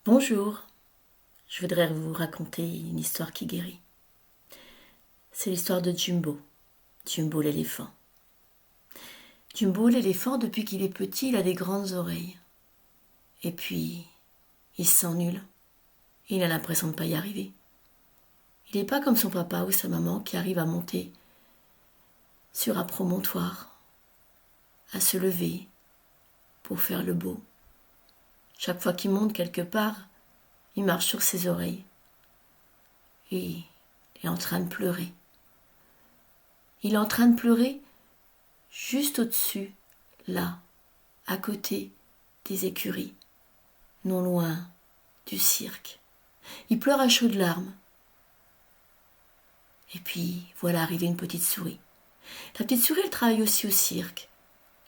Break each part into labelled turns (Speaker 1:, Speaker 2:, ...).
Speaker 1: Bonjour, je voudrais vous raconter une histoire qui guérit. C'est l'histoire de Jumbo, Jumbo l'éléphant. Jumbo l'éléphant, depuis qu'il est petit, il a des grandes oreilles. Et puis, il se sent nul. Il a l'impression de ne pas y arriver. Il n'est pas comme son papa ou sa maman qui arrivent à monter sur un promontoire, à se lever pour faire le beau. Chaque fois qu'il monte quelque part, il marche sur ses oreilles. Et il est en train de pleurer. Il est en train de pleurer juste au-dessus, là, à côté des écuries, non loin du cirque. Il pleure à chaudes larmes. Et puis, voilà arriver une petite souris. La petite souris, elle travaille aussi au cirque.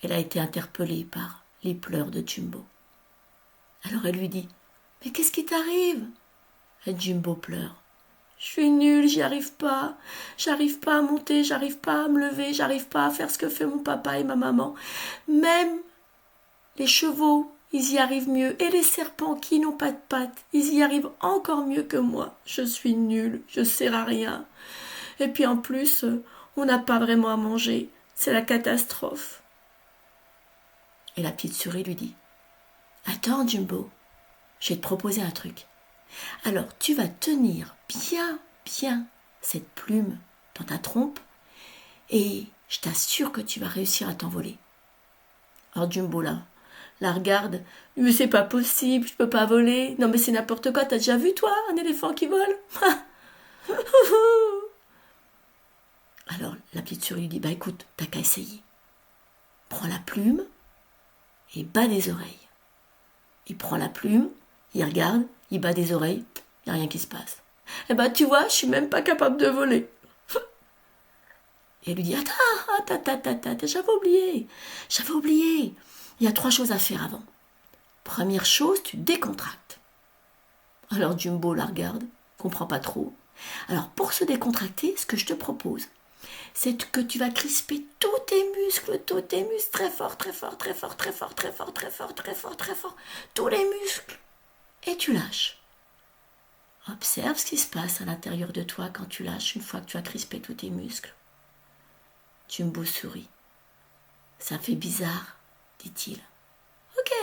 Speaker 1: Elle a été interpellée par les pleurs de Jumbo. Alors elle lui dit « Mais qu'est-ce qui t'arrive ?» Et Jumbo pleure. « Je suis nulle, j'y arrive pas. J'arrive pas à monter, j'arrive pas à me lever, j'arrive pas à faire ce que fait mon papa et ma maman. Même les chevaux, ils y arrivent mieux. Et les serpents qui n'ont pas de pattes, ils y arrivent encore mieux que moi. Je suis nulle, je sers à rien. Et puis en plus, on n'a pas vraiment à manger. C'est la catastrophe. » Et la petite souris lui dit « Attends, Jumbo, je vais te proposer un truc. Alors tu vas tenir bien cette plume dans ta trompe et je t'assure que tu vas réussir à t'envoler. » Alors Jumbo là, la regarde. « Mais c'est pas possible, je peux pas voler. Non mais c'est n'importe quoi, t'as déjà vu toi un éléphant qui vole ?» Alors la petite souris lui dit « Bah écoute, t'as qu'à essayer. Prends la plume et bats des oreilles. » Il prend la plume, il regarde, il bat des oreilles, il n'y a rien qui se passe. « Eh ben tu vois, je suis même pas capable de voler. » Et elle lui dit « Attends, j'avais oublié. Il y a 3 choses à faire avant. Première chose, tu décontractes. » Alors Jumbo la regarde, comprend pas trop. Alors pour se décontracter, ce que je te propose, c'est que tu vas crisper tous tes muscles, très fort, tous les muscles, et tu lâches. Observe ce qui se passe à l'intérieur de toi quand tu lâches une fois que tu as crispé tous tes muscles. Jumbo sourit. Ça fait bizarre, dit-il. Ok,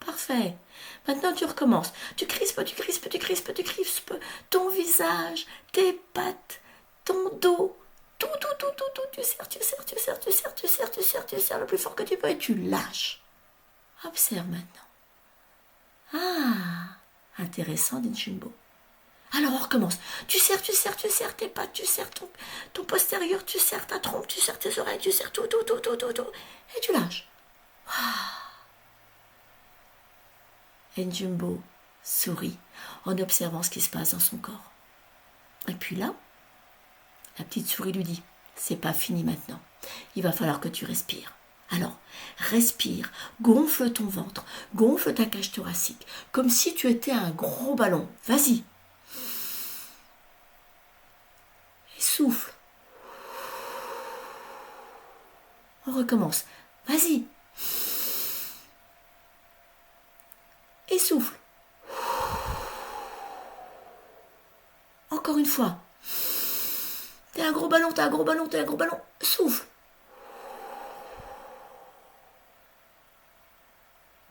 Speaker 1: parfait. Maintenant tu recommences. Tu crispes ton visage, tes pattes, ton dos. Tout, tu serres le plus fort que tu peux et tu lâches. Observe maintenant. Ah, intéressant, dit Jumbo. Alors on recommence. Tu serres tes pattes, tu serres ton postérieur, tu serres ta trompe, tu serres tes oreilles, tu serres tout. Et tu lâches. Et Jumbo sourit en observant ce qui se passe dans son corps. Et puis là, la petite souris lui dit « C'est pas fini maintenant. Il va falloir que tu respires. Alors, respire, gonfle ton ventre, gonfle ta cage thoracique, comme si tu étais un gros ballon. Vas-y. Et souffle. On recommence. Vas-y. Et souffle. Encore une fois. T'es un gros ballon. Souffle.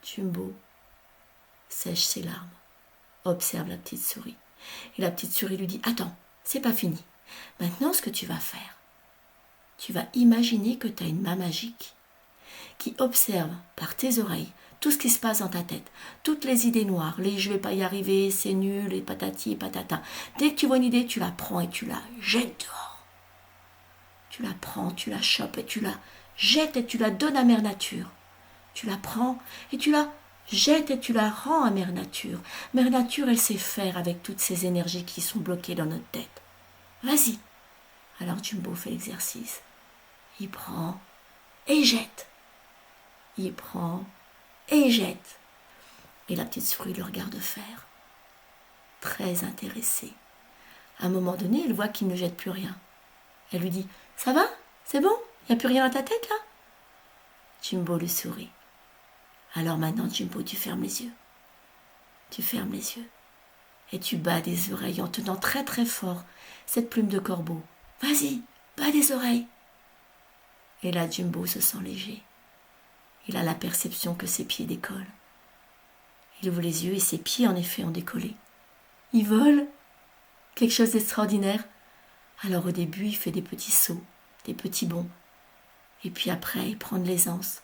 Speaker 1: Jumbo sèche ses larmes, observe la petite souris. Et la petite souris lui dit « Attends, c'est pas fini. Maintenant, ce que tu vas faire, tu vas imaginer que tu as une main magique qui observe par tes oreilles tout ce qui se passe dans ta tête, toutes les idées noires, les je vais pas y arriver, c'est nul, et patati et patata. Dès que tu vois une idée, tu la prends et tu la jettes dehors. Tu la prends, tu la chopes et tu la jettes et tu la donnes à Mère Nature. Tu la prends et tu la jettes et tu la rends à Mère Nature. Mère Nature, elle sait faire avec toutes ces énergies qui sont bloquées dans notre tête. Vas-y. Alors Jumbo fait l'exercice. Il prend et jette. Il prend et jette. Et la petite souris le regarde faire, très intéressée. À un moment donné, elle voit qu'il ne jette plus rien. Elle lui dit « Ça va? C'est bon? Il n'y a plus rien dans ta tête, là ?» Jumbo lui sourit. « Alors maintenant, Jumbo, tu fermes les yeux. Tu fermes les yeux et tu bats des oreilles en tenant très très fort cette plume de corbeau. Vas-y, bats des oreilles. Et là, Jumbo se sent léger. Il a la perception que ses pieds décollent. Il ouvre les yeux et ses pieds, en effet, ont décollé. Il vole. Quelque chose d'extraordinaire. Alors au début, il fait des petits sauts, des petits bonds. Et puis après, il prend de l'aisance.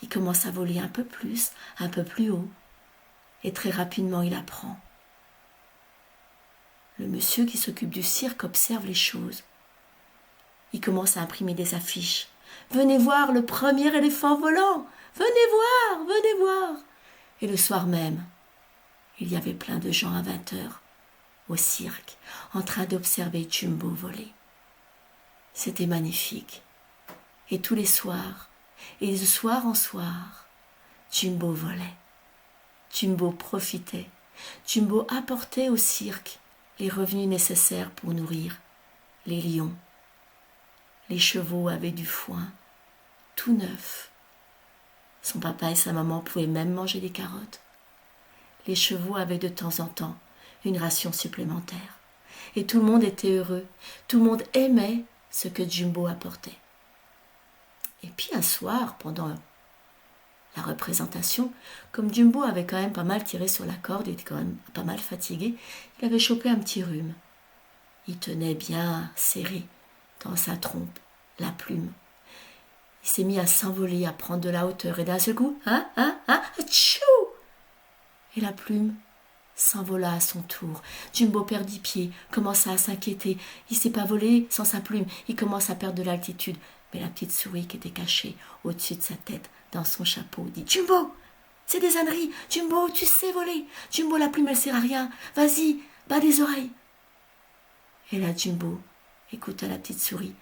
Speaker 1: Il commence à voler un peu plus haut. Et très rapidement, il apprend. Le monsieur qui s'occupe du cirque observe les choses. Il commence à imprimer des affiches. Venez voir le premier éléphant volant. Venez voir. Et le soir même, il y avait plein de gens à 20h au cirque, en train d'observer Jumbo voler. C'était magnifique. Et tous les soirs, et de soir en soir, Jumbo volait. Jumbo profitait. Jumbo apportait au cirque les revenus nécessaires pour nourrir les lions. Les chevaux avaient du foin, tout neuf. Son papa et sa maman pouvaient même manger des carottes. Les chevaux avaient de temps en temps une ration supplémentaire. Et tout le monde était heureux. Tout le monde aimait ce que Jumbo apportait. Et puis un soir, pendant la représentation, comme Jumbo avait quand même pas mal tiré sur la corde, il était quand même pas mal fatigué, il avait chopé un petit rhume. Il tenait bien serré dans sa trompe la plume. Il s'est mis à s'envoler, à prendre de la hauteur, et d'un seul coup, tchou! Et la plume s'envola à son tour. Jumbo perdit pied, commença à s'inquiéter. Il ne s'est pas volé sans sa plume. Il commence à perdre de l'altitude. Mais la petite souris qui était cachée au-dessus de sa tête, dans son chapeau, dit « Jumbo, c'est des âneries. Jumbo, tu sais voler. Jumbo, la plume, elle sert à rien. Vas-y, bats des oreilles. » Et là, Jumbo écouta la petite souris.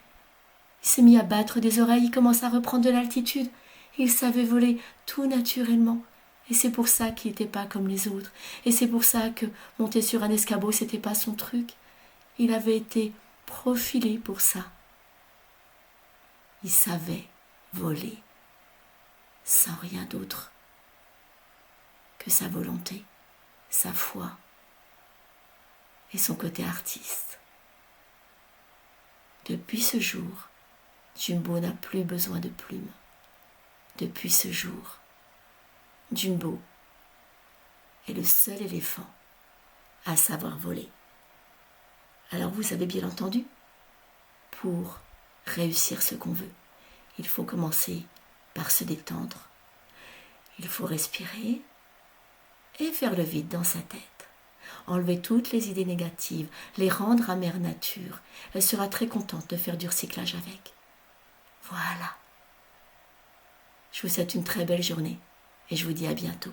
Speaker 1: Il s'est mis à battre des oreilles. Il commence à reprendre de l'altitude. Il savait voler tout naturellement. Et c'est pour ça qu'il n'était pas comme les autres. Et c'est pour ça que monter sur un escabeau, c'était pas son truc. Il avait été profilé pour ça. Il savait voler sans rien d'autre que sa volonté, sa foi et son côté artiste. Depuis ce jour, Jumbo n'a plus besoin de plumes. Depuis ce jour, Jumbo est le seul éléphant à savoir voler. Alors vous avez bien entendu, pour réussir ce qu'on veut, il faut commencer par se détendre. Il faut respirer et faire le vide dans sa tête. Enlever toutes les idées négatives, les rendre à Mère Nature. Elle sera très contente de faire du recyclage avec. Voilà. Je vous souhaite une très belle journée et je vous dis à bientôt.